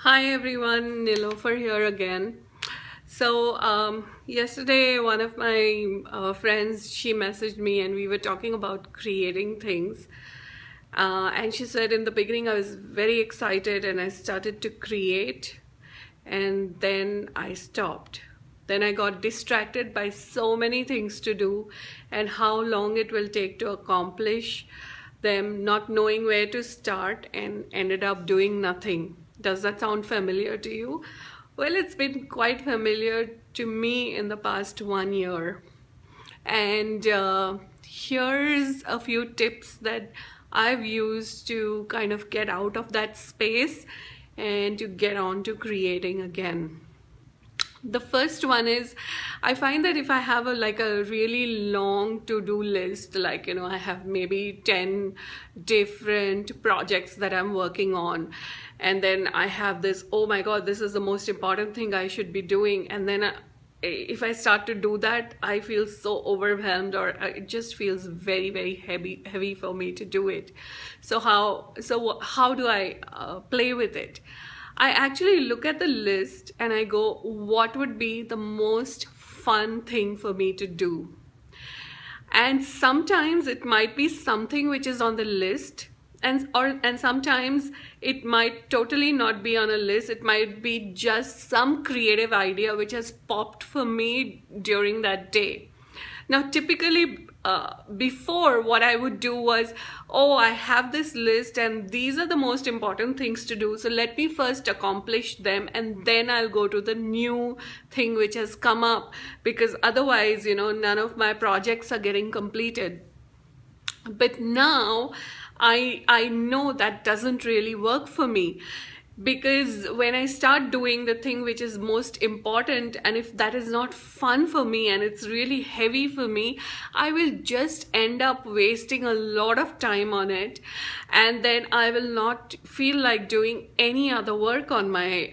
Hi everyone, Nilofer here again. Yesterday one of my friends, she messaged me and we were talking about creating things. And she said in the beginning I was very excited and I started to create, and then I stopped. Then I got distracted by so many things to do and how long it will take to accomplish them, not knowing where to start, and ended up doing nothing. Does that sound familiar to you? Well, it's been quite familiar to me in the past 1 year. And here's a few tips that I've used to kind of get out of that space and to get on to creating again. The first one is, I find that if I have a really long to-do list, I have maybe 10 different projects that I'm working on, and then I have this, oh my God, this is the most important thing I should be doing, and then if I start to do that, I feel so overwhelmed, or it just feels very, very heavy for me to do it. So how do I play with it? I actually look at the list and I go, what would be the most fun thing for me to do? And sometimes it might be something which is on the list, and sometimes it might totally not be on a list. It might be just some creative idea which has popped for me during that day. Now, typically, before, what I would do was, oh, I have this list and these are the most important things to do, so let me first accomplish them and then I'll go to the new thing which has come up, because otherwise, none of my projects are getting completed. But now I know that doesn't really work for me, because when I start doing the thing which is most important, and if that is not fun for me and it's really heavy for me, I will just end up wasting a lot of time on it, and then I will not feel like doing any other work on my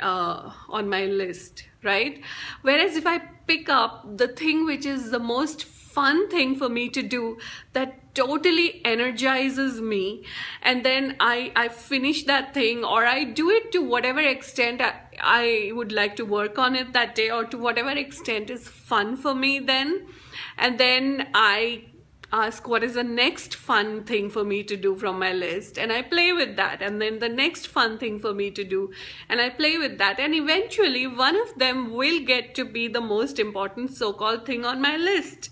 list, right? Whereas if I pick up the thing which is the most fun thing for me to do, that totally energizes me, and then I finish that thing, or I do it to whatever extent I would like to work on it that day, or to whatever extent is fun for me then, and then I ask what is the next fun thing for me to do from my list, and I play with that, and then the next fun thing for me to do, and I play with that, and eventually one of them will get to be the most important so-called thing on my list.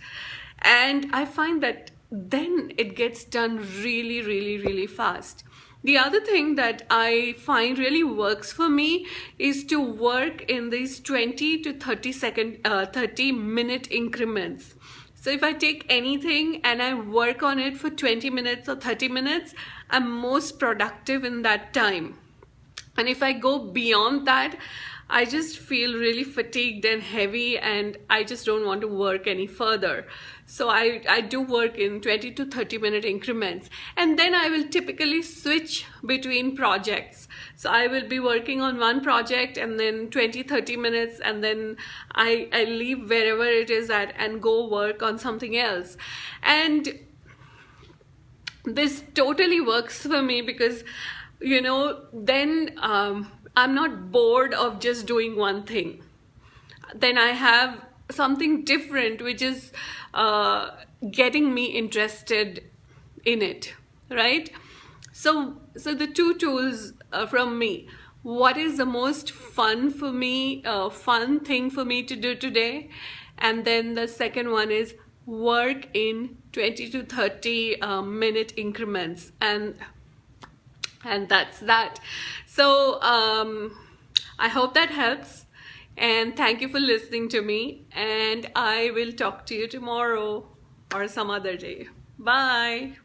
And I find that then it gets done really, really, really fast. The other thing that I find really works for me is to work in these 20 to 30 minute increments. So if I take anything and I work on it for 20 minutes or 30 minutes, I'm most productive in that time. And if I go beyond that, I just feel really fatigued and heavy, and I just don't want to work any further. So I do work in 20 to 30 minute increments, and then I will typically switch between projects. So I will be working on one project and then 20-30 minutes, and then I leave wherever it is at and go work on something else. And this totally works for me because then I'm not bored of just doing one thing. Then I have something different which is getting me interested in it, right? So the two tools from me: what is the most fun for me, fun thing for me to do today, and then the second one is work in 20 to 30 minute increments, and that's that. So I hope that helps, and thank you for listening to me, and I will talk to you tomorrow or some other day. Bye.